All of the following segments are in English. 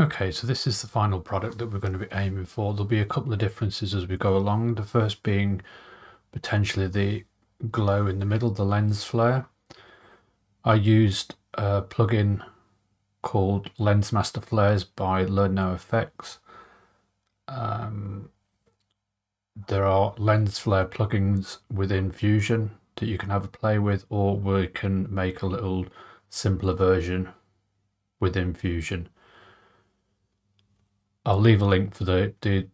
Okay, so this is the final product that we're going to be aiming for. There'll be a couple of differences as we go along. The first being potentially the glow in the middle, the lens flare. I used a plugin called Lens Master Flares by Learn Now Effects. There are lens flare plugins within Fusion that you can have a play with, or we can make a little simpler version within Fusion. I'll leave a link for the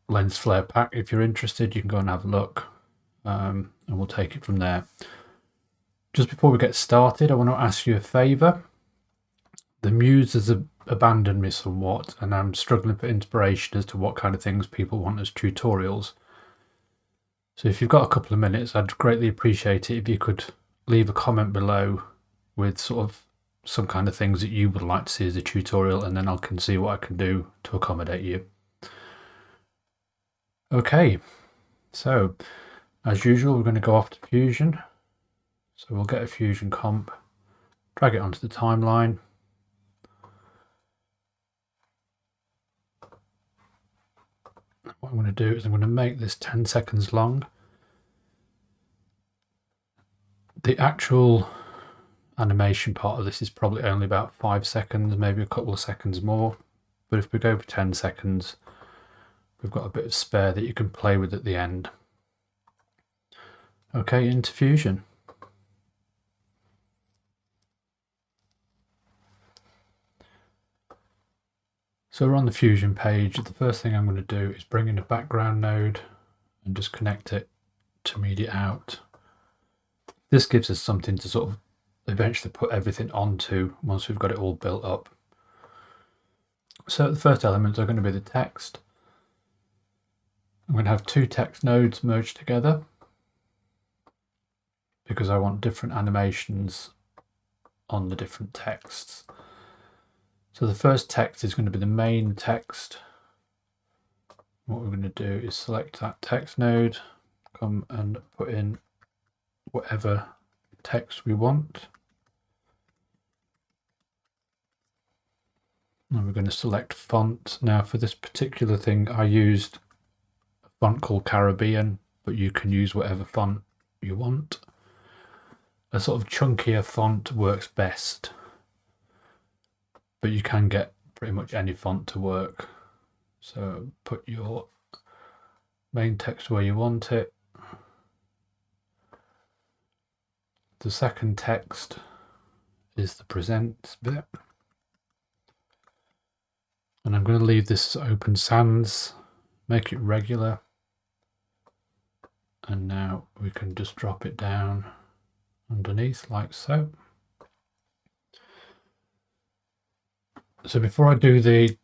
lens flare pack. If you're interested, you can go and have a look, and we'll take it from there. Just before we get started, I want to ask you a favour. The muse has abandoned me somewhat, and I'm struggling for inspiration as to what kind of things people want as tutorials. So if you've got a couple of minutes, I'd greatly appreciate it if you could leave a comment below with sort of some kind of things that you would like to see as a tutorial, and then I can see what I can do to accommodate you. Okay, so as usual, we're going to go off to Fusion. So we'll get a Fusion comp, drag it onto the timeline. What I'm going to do is I'm going to make this 10 seconds long. The actual animation part of this is probably only about 5 seconds, maybe a couple of seconds more. But if we go for 10 seconds, we've got a bit of spare that you can play with at the end. Okay, into Fusion. So we're on the Fusion page. The first thing I'm going to do is bring in a background node and just connect it to media out. This gives us something to sort of eventually put everything onto once we've got it all built up. So the first elements are going to be the text. I'm going to have two text nodes merged together because I want different animations on the different texts. So the first text is going to be the main text. What we're going to do is select that text node, come and put in whatever text we want. And we're going to select font. Now for this particular thing, I used a font called Caribbean, but you can use whatever font you want. A sort of chunkier font works best, but you can get pretty much any font to work. So put your main text where you want it. The second text is the present bit. And I'm going to leave this open sans, make it regular. And now we can just drop it down underneath like so. So before I do the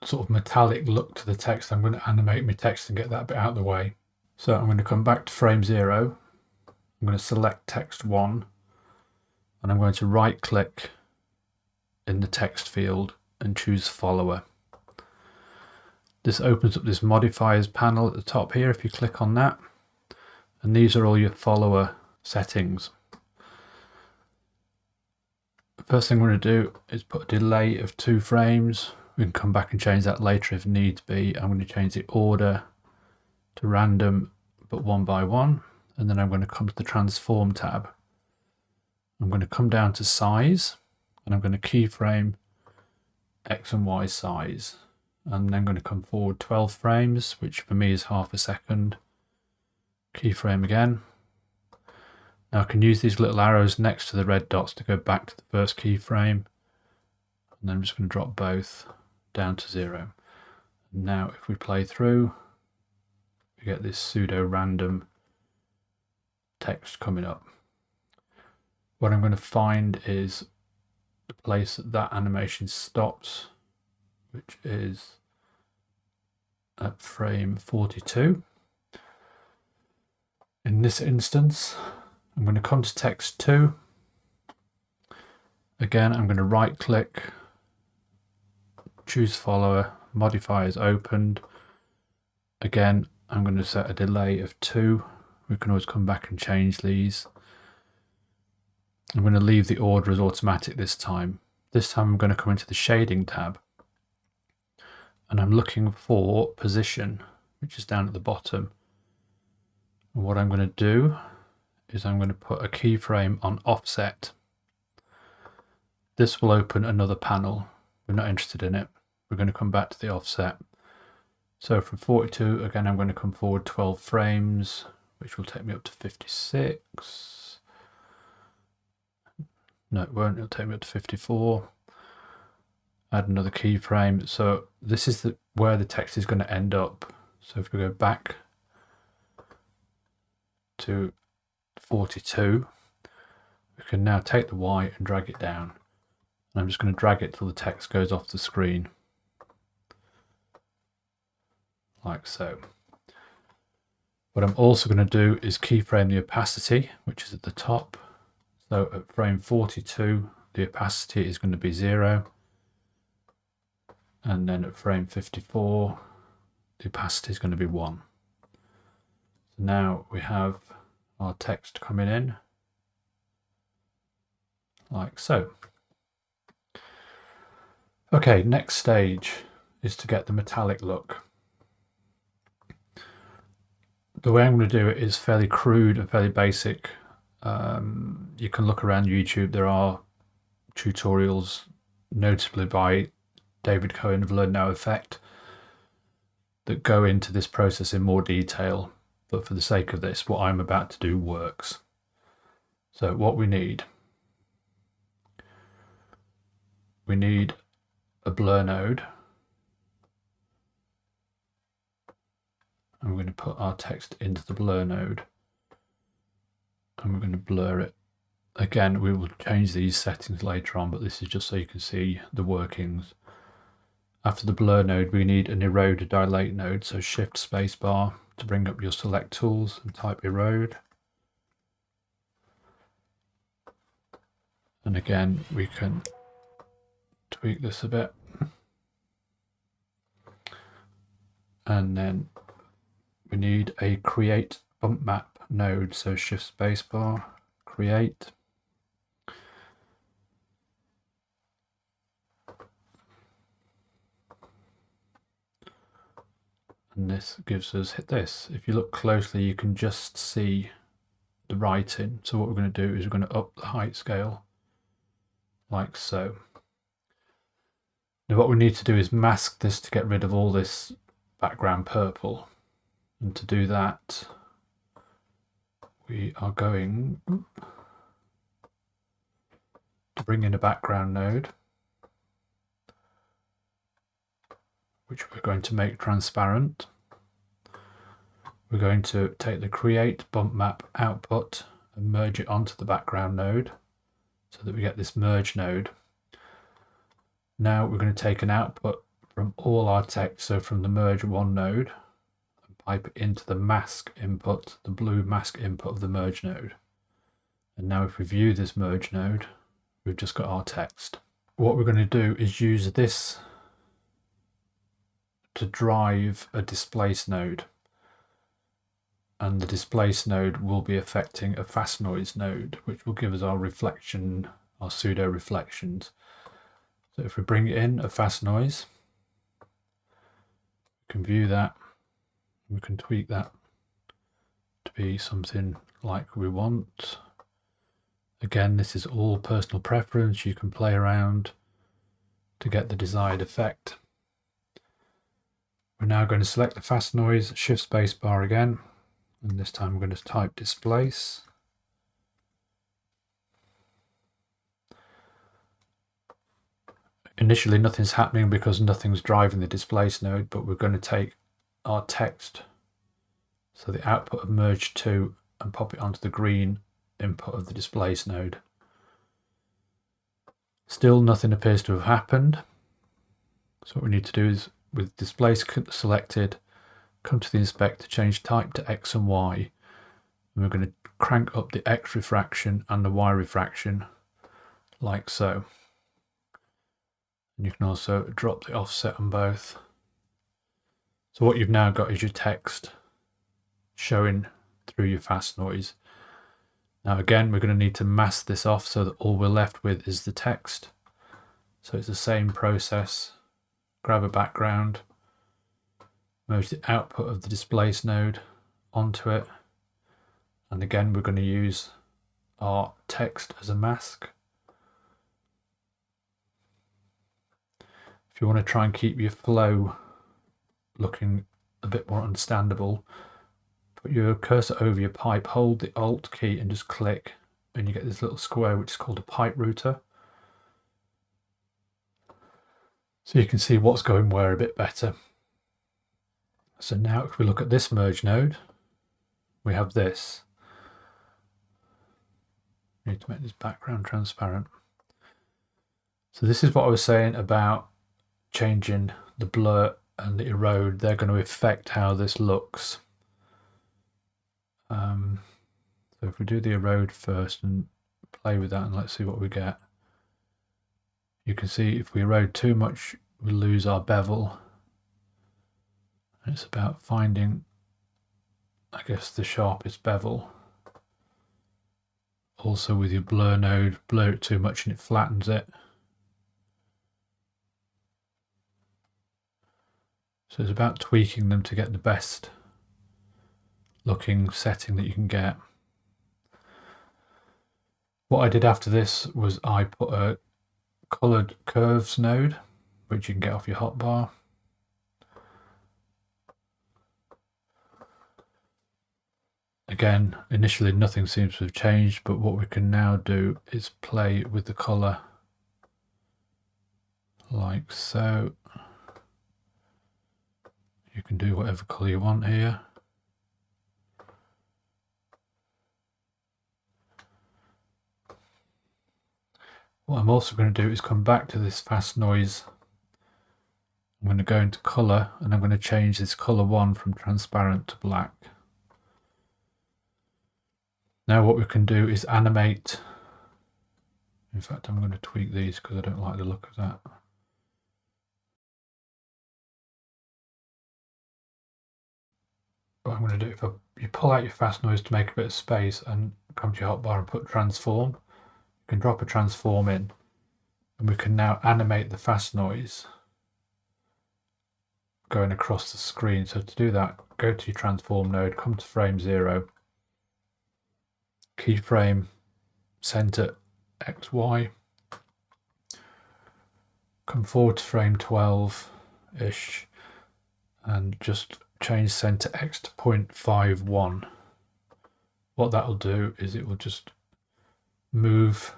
sort of metallic look to the text, I'm going to animate my text and get that bit out of the way. So I'm going to come back to frame 0. I'm going to select text 1 and I'm going to right click in the text field and choose follower. This opens up this modifiers panel at the top here if you click on that, and these are all your follower settings. The first thing we're going to do is put a delay of 2 frames. We can come back and change that later if needs be. I'm going to change the order to random but 1 by 1, and then I'm going to come to the transform tab. I'm going to come down to size and I'm going to keyframe X and Y size. I'm then going to come forward 12 frames, which for me is half a second. Keyframe again. Now I can use these little arrows next to the red dots to go back to the first keyframe. And then I'm just going to drop both down to 0. And now if we play through, we get this pseudo random text coming up. What I'm going to find is the place that that animation stops, which is at frame 42. In this instance, I'm going to come to text 2. Again, I'm going to right click, choose follower, modifiers opened. Again, I'm going to set a delay of 2. We can always come back and change these. I'm going to leave the order as automatic this time. This time I'm going to come into the shading tab. and I'm looking for position, which is down at the bottom. And what I'm going to do is I'm going to put a keyframe on offset. This will open another panel. We're not interested in it. We're going to come back to the offset. So from 42, again, I'm going to come forward 12 frames, which will take me up to 56. No, it won't. It'll take me up to 54. Add another keyframe. So this is where the text is going to end up. So if we go back to 42, we can now take the Y and drag it down. And I'm just going to drag it till the text goes off the screen. Like so. What I'm also going to do is keyframe the opacity, which is at the top. So at frame 42, the opacity is going to be 0. And then at frame 54, the opacity is going to be 1. So now we have our text coming in, like so. Okay, next stage is to get the metallic look. The way I'm going to do it is fairly crude and fairly basic. You can look around YouTube. There are tutorials, notably by David Cohen of Learn No Effect, that go into this process in more detail. But for the sake of this, what I'm about to do works. So what we need a blur node. And we're going to put our text into the blur node. And we're going to blur it. Again, we will change these settings later on, but this is just so you can see the workings. After the blur node, we need an erode dilate node. So shift spacebar to bring up your select tools and type erode. And again, we can tweak this a bit. And then we need a create bump map node. So shift spacebar, create. And this gives us this. If you look closely, you can just see the writing. So what we're going to do is we're going to up the height scale like so. Now what we need to do is mask this to get rid of all this background purple. And to do that, we are going to bring in a background node, which we're going to make transparent. We're going to take the create bump map output and merge it onto the background node so that we get this merge node. Now we're going to take an output from all our text, so from the merge one node, and pipe it into the mask input, the blue mask input of the merge node. And now if we view this merge node, we've just got our text. What we're going to do is use this to drive a displace node. And the displace node will be affecting a fast noise node, which will give us our reflection, our pseudo reflections. So if we bring in a fast noise, we can view that, we can tweak that to be something like we want. Again, this is all personal preference. You can play around to get the desired effect. We're now going to select the fast noise, shift space bar again, and this time we're going to type displace. Initially nothing's happening because nothing's driving the displace node, but we're going to take our text, so the output of merge 2, and pop it onto the green input of the displace node. Still nothing appears to have happened. So what we need to do is, with displace selected, come to the inspector, change type to X and Y, and we're going to crank up the X refraction and the Y refraction like so. And you can also drop the offset on both. So what you've now got is your text showing through your fast noise. Now again, we're going to need to mask this off so that all we're left with is the text. So it's the same process. Grab a background, merge the output of the displace node onto it. And again, we're going to use our text as a mask. If you want to try and keep your flow looking a bit more understandable, put your cursor over your pipe, hold the Alt key and just click, and you get this little square which is called a pipe router. So you can see what's going where a bit better. So now if we look at this merge node, we have this. I need to make this background transparent. So this is what I was saying about changing the blur and the erode. They're going to affect how this looks. So if we do the erode first and play with that, and let's see what we get. You can see if we erode too much, we lose our bevel. And it's about finding, I guess, the sharpest bevel. Also with your blur node, blur it too much and it flattens it. So it's about tweaking them to get the best looking setting that you can get. What I did after this was I put a colored curves node, which you can get off your hotbar. Again, initially nothing seems to have changed, but what we can now do is play with the color like so. You can do whatever color you want here. What I'm also going to do is come back to this fast noise. I'm going to go into color and I'm going to change this color 1 from transparent to black. Now what we can do is animate. In fact, I'm going to tweak these because I don't like the look of that. What I'm going to do, if you pull out your fast noise to make a bit of space and come to your hotbar and put transform, you can drop a transform in and we can now animate the fast noise going across the screen. So to do that, go to your transform node, come to frame 0, keyframe center XY, come forward to frame 12-ish and just change center X to 0.51. What that will do is it will just move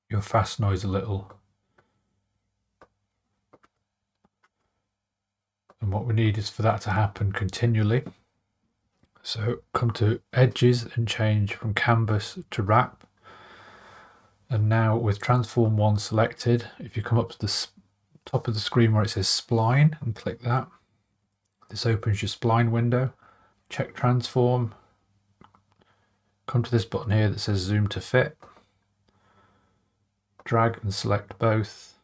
your fast noise a little. And what we need is for that to happen continually. So come to edges and change from canvas to wrap. And now with transform 1 selected, if you come up to the top of the screen where it says spline and click that, this opens your spline window. Check transform, come to this button here that says zoom to fit, drag and select both,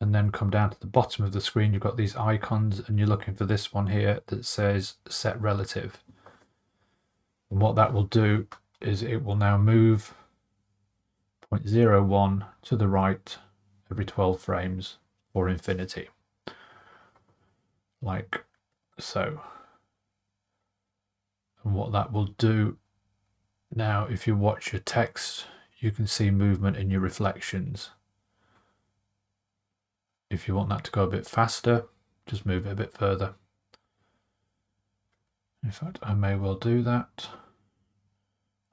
and then come down to the bottom of the screen. You've got these icons and you're looking for this one here that says set relative. And what that will do is it will now move 0.01 to the right every 12 frames for infinity, like so. And what that will do now, if you watch your text, you can see movement in your reflections. If you want that to go a bit faster, just move it a bit further. In fact, I may well do that.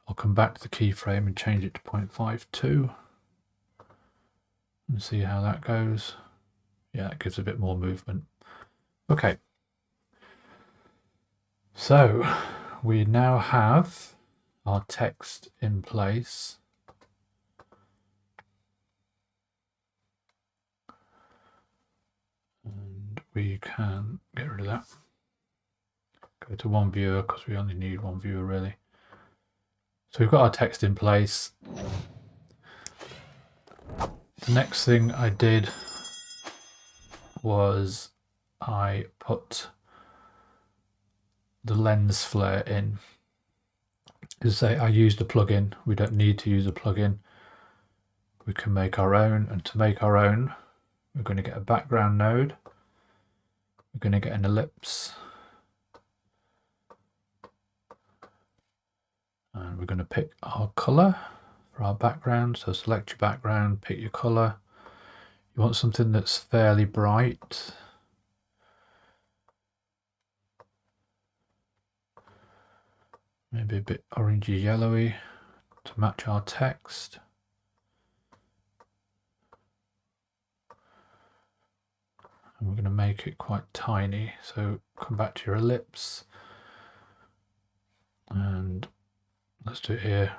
I'll come back to the keyframe and change it to 0.52 and see how that goes. Yeah, it gives a bit more movement. Okay. So we now have our text in place. And we can get rid of that. Go to one viewer because we only need one viewer really. So we've got our text in place. The next thing I did was I put the lens flare in. As I say, I used a plugin. We don't need to use a plugin. We can make our own, and to make our own, we're going to get a background node. we're going to get an ellipse. And we're going to pick our color for our background. So select your background, pick your color. You want something that's fairly bright. Maybe a bit orangey yellowy to match our text. And we're going to make it quite tiny. So come back to your ellipse and let's do it here.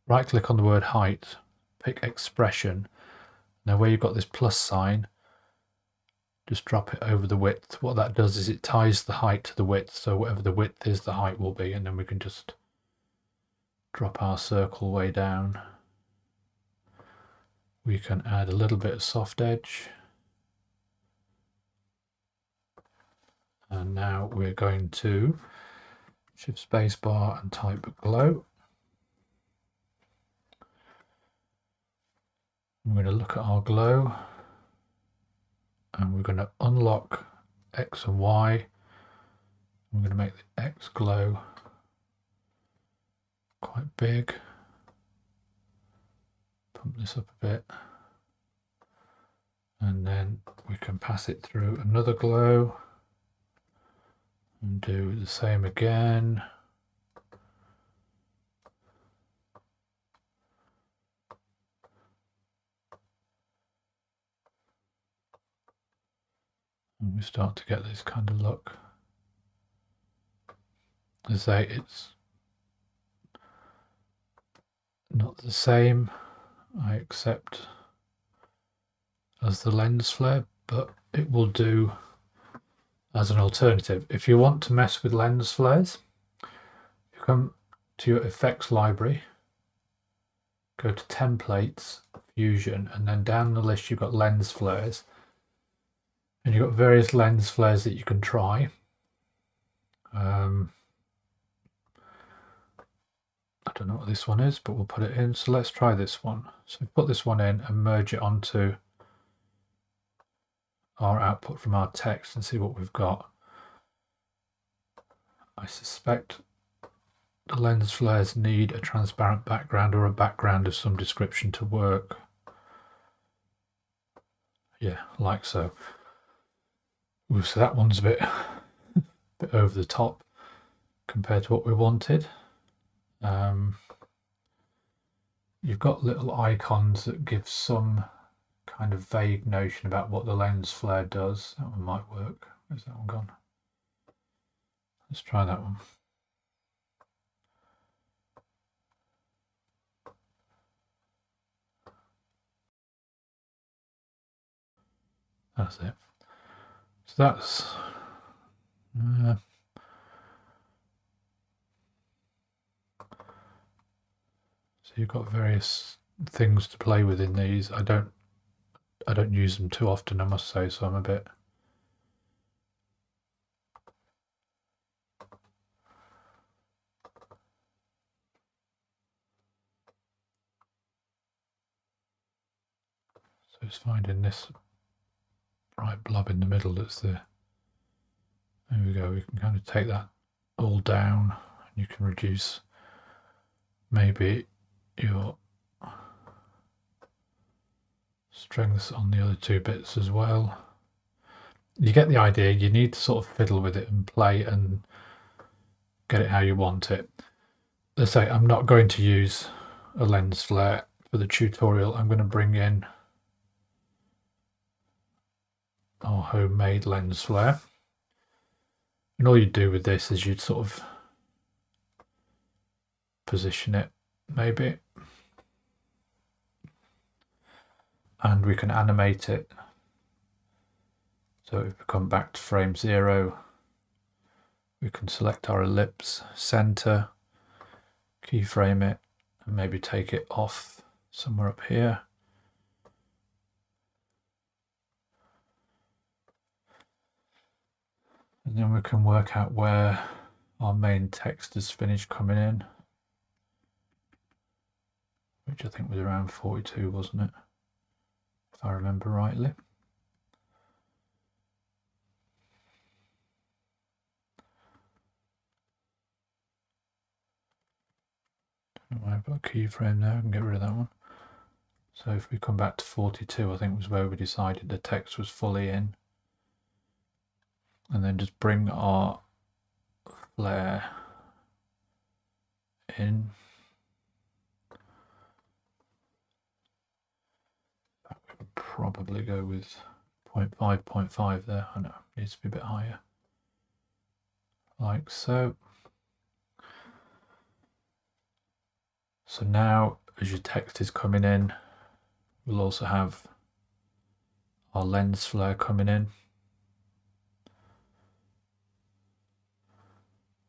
Right click on the word height, pick expression. Now where you've got this plus sign, just drop it over the width. What that does is it ties the height to the width. So whatever the width is, the height will be. And then we can just drop our circle way down. We can add a little bit of soft edge. And now we're going to shift space bar and type glow. I'm going to look at our glow and we're going to unlock X and Y. I'm going to make the X glow quite big. Pump this up a bit. And then we can pass it through another glow and do the same again. And we start to get this kind of look. As I say, it's not the same, I accept, as the lens flare, but it will do as an alternative. If you want to mess with lens flares, you come to your effects library, go to templates, fusion, and then down the list you've got lens flares. And you've got various lens flares that you can try. I don't know what this one is, but we'll put it in. So let's try this one. So put this one in and merge it onto our output from our text and see what we've got. I suspect the lens flares need a transparent background or a background of some description to work. Yeah, like so. Ooh, so that one's a bit over the top compared to what we wanted. You've got little icons that give some kind of vague notion about what the lens flare does. That one might work. Where's that one gone? Let's try that one. That's it. So that's so you've got various things to play with in these. I don't use them too often, I must say, so I'm a bit so it's finding this bright blob in the middle that's there. There we go. We can kind of take that all down and you can reduce maybe your strength on the other two bits as well. You get the idea. You need to sort of fiddle with it and play and get it how you want it. Let's say I'm not going to use a lens flare for the tutorial. I'm going to bring in our homemade lens flare. And all you'd do with this is you'd sort of position it maybe. And we can animate it. So if we come back to frame 0, we can select our ellipse, center, keyframe it, and maybe take it off somewhere up here. And then we can work out where our main text is finished coming in, which I think was around 42, wasn't it? If I remember rightly. I've got a keyframe there, I can get rid of that one. So if we come back to 42, I think was where we decided the text was fully in. And then just bring our flare in. I would probably go with 0.5, 0.5 there. I know, it needs to be a bit higher. Like so. So now, as your text is coming in, we'll also have our lens flare coming in.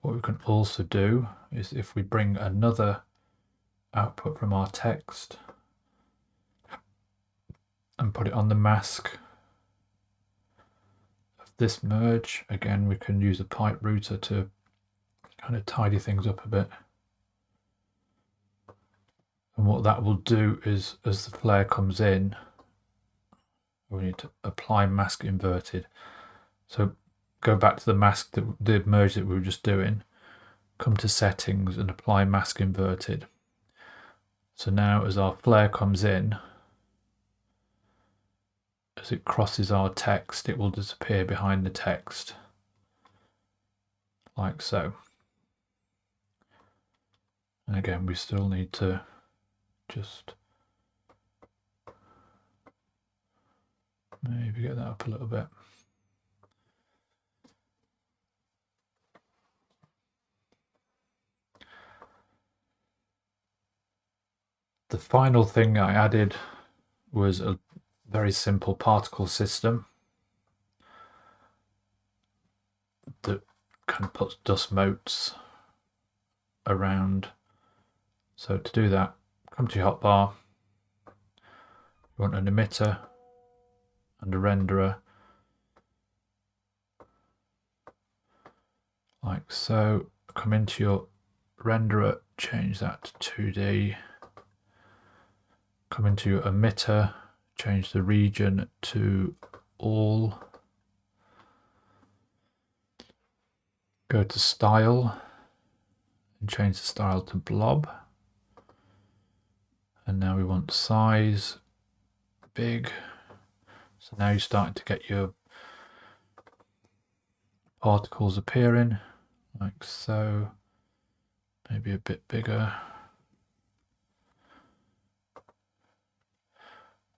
What we can also do is if we bring another output from our text and put it on the mask of this merge, again, we can use a pipe router to kind of tidy things up a bit. And what that will do is, as the flare comes in, we need to apply mask inverted. So go back to the mask, the merge that we were just doing, come to settings and apply mask inverted. So now as our flare comes in, as it crosses our text, it will disappear behind the text, like so. And again, we still need to just maybe get that up a little bit. The final thing I added was a very simple particle system that kind of puts dust motes around. So to do that, come to your hotbar, you want an emitter and a renderer, like so. Come into your renderer, change that to 2D, come into your emitter, change the region to all, go to style and change the style to blob. And now we want size big. So now you're starting to get your particles appearing, like so. Maybe a bit bigger.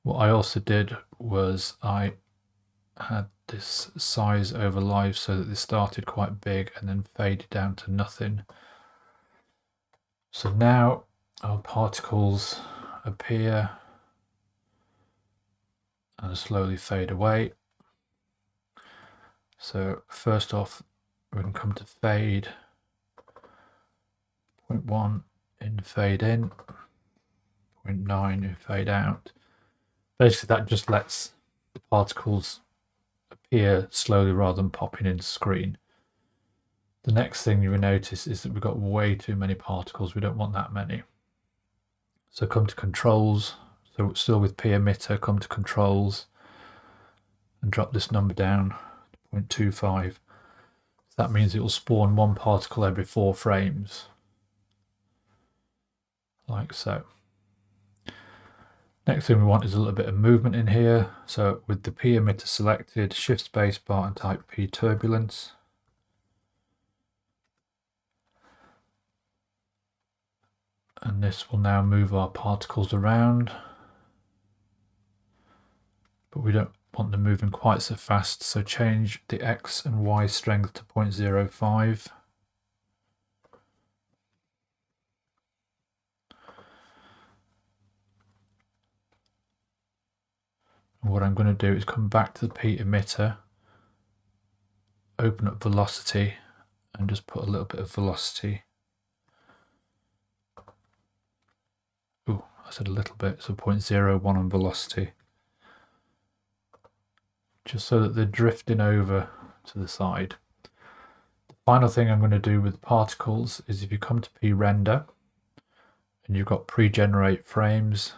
What I also did was I had this size over live so that this started quite big and then faded down to nothing. So now our particles appear and slowly fade away. So first off, we can come to fade, 0.1 in fade in, 0.9 in fade out. Basically that just lets the particles appear slowly rather than popping into screen. The next thing you will notice is that we've got way too many particles. We don't want that many. So come to controls, so still with P emitter, come to controls and drop this number down to 0.25. So that means it will spawn one particle every 4 frames, like so. Next thing we want is a little bit of movement in here. So with the P emitter selected, shift spacebar and type P turbulence. And this will now move our particles around. But we don't want them moving quite so fast, so change the X and Y strength to 0.05. And what I'm going to do is come back to the P emitter, open up velocity and just put a little bit of velocity. Oh, I said a little bit, so 0.01 on velocity. Just so that they're drifting over to the side. The final thing I'm going to do with particles is if you come to P-render and you've got pre-generate frames,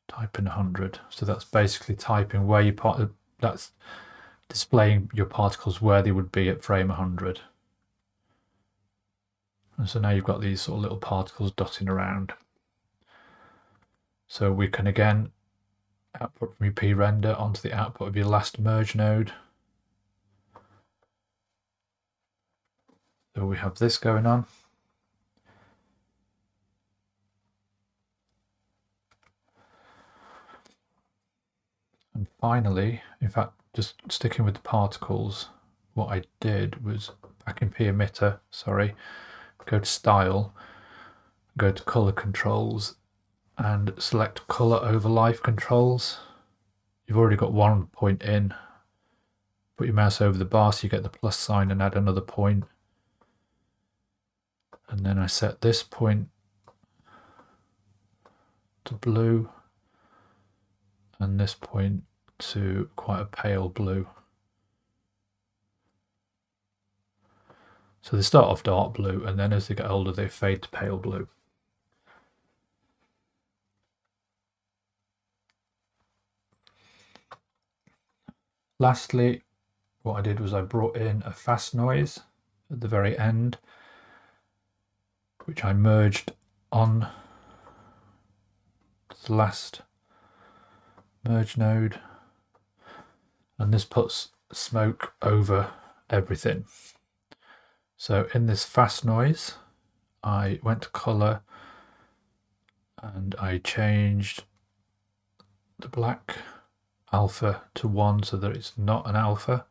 type in 100. So that's basically typing where that's displaying your particles where they would be at frame 100. And so now you've got these sort of little particles dotting around. So we can again output from your p-render onto the output of your last merge node. So we have this going on. And finally, in fact, just sticking with the particles, what I did was back in p-emitter, go to style, go to color controls and select color over life controls. You've already got one point in. Put your mouse over the bar so you get the plus sign and add another point. And then I set this point to blue and this point to quite a pale blue. So they start off dark blue and then as they get older they fade to pale blue. Lastly, what I did was I brought in a fast noise at the very end, which I merged on the last merge node, and this puts smoke over everything. So in this fast noise, I went to color and I changed the black alpha to 1 so that it's not an alpha.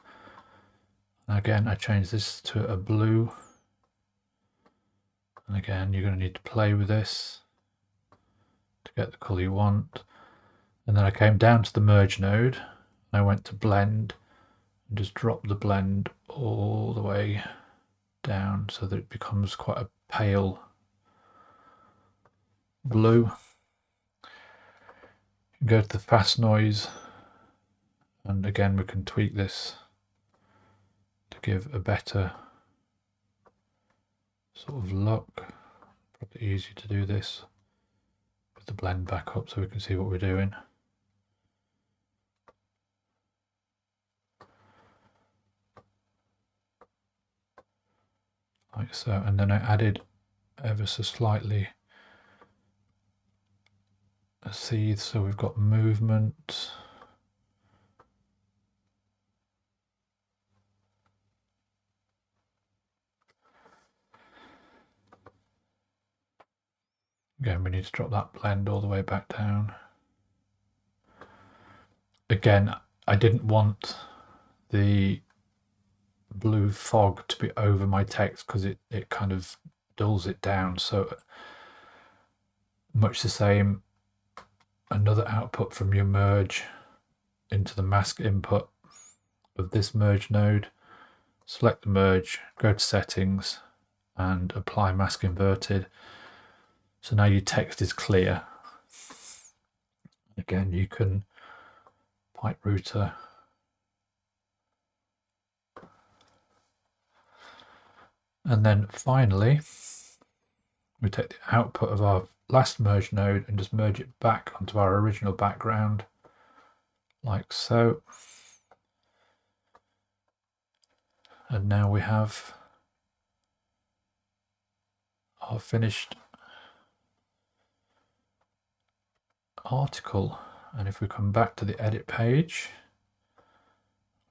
And again, I changed this to a blue. And again, you're going to need to play with this to get the color you want. And then I came down to the merge node. And I went to blend and just dropped the blend all the way down so that it becomes quite a pale blue. You can go to the fast noise. And again, we can tweak this to give a better sort of look. Probably easier to do this with the blend back up so we can see what we're doing. Like so, and then I added ever so slightly a seed, so we've got movement. Again, we need to drop that blend all the way back down. Again, I didn't want the blue fog to be over my text because it kind of dulls it down. So much the same, another output from your merge into the mask input of this merge node. Select the merge, go to settings and apply mask inverted. So now your text is clear. Again, you can pipe router. And then finally, we take the output of our last merge node and just merge it back onto our original background, like so. And now we have our finished article. And if we come back to the edit page,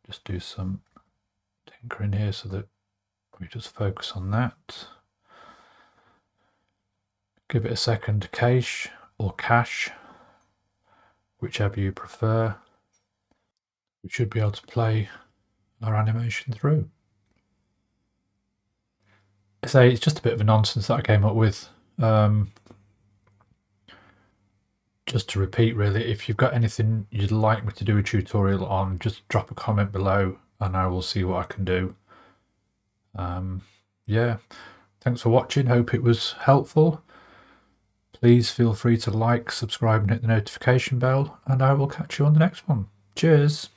just do some tinkering here so that we just focus on that. Give it a second to cache or cache, whichever you prefer. We should be able to play our animation through. I say it's just a bit of a nonsense that I came up with. Just to repeat, really, if you've got anything you'd like me to do a tutorial on, just drop a comment below and I will see what I can do. Yeah, thanks for watching. Hope it was helpful. Please feel free to like, subscribe and hit the notification bell, and I will catch you on the next one. Cheers.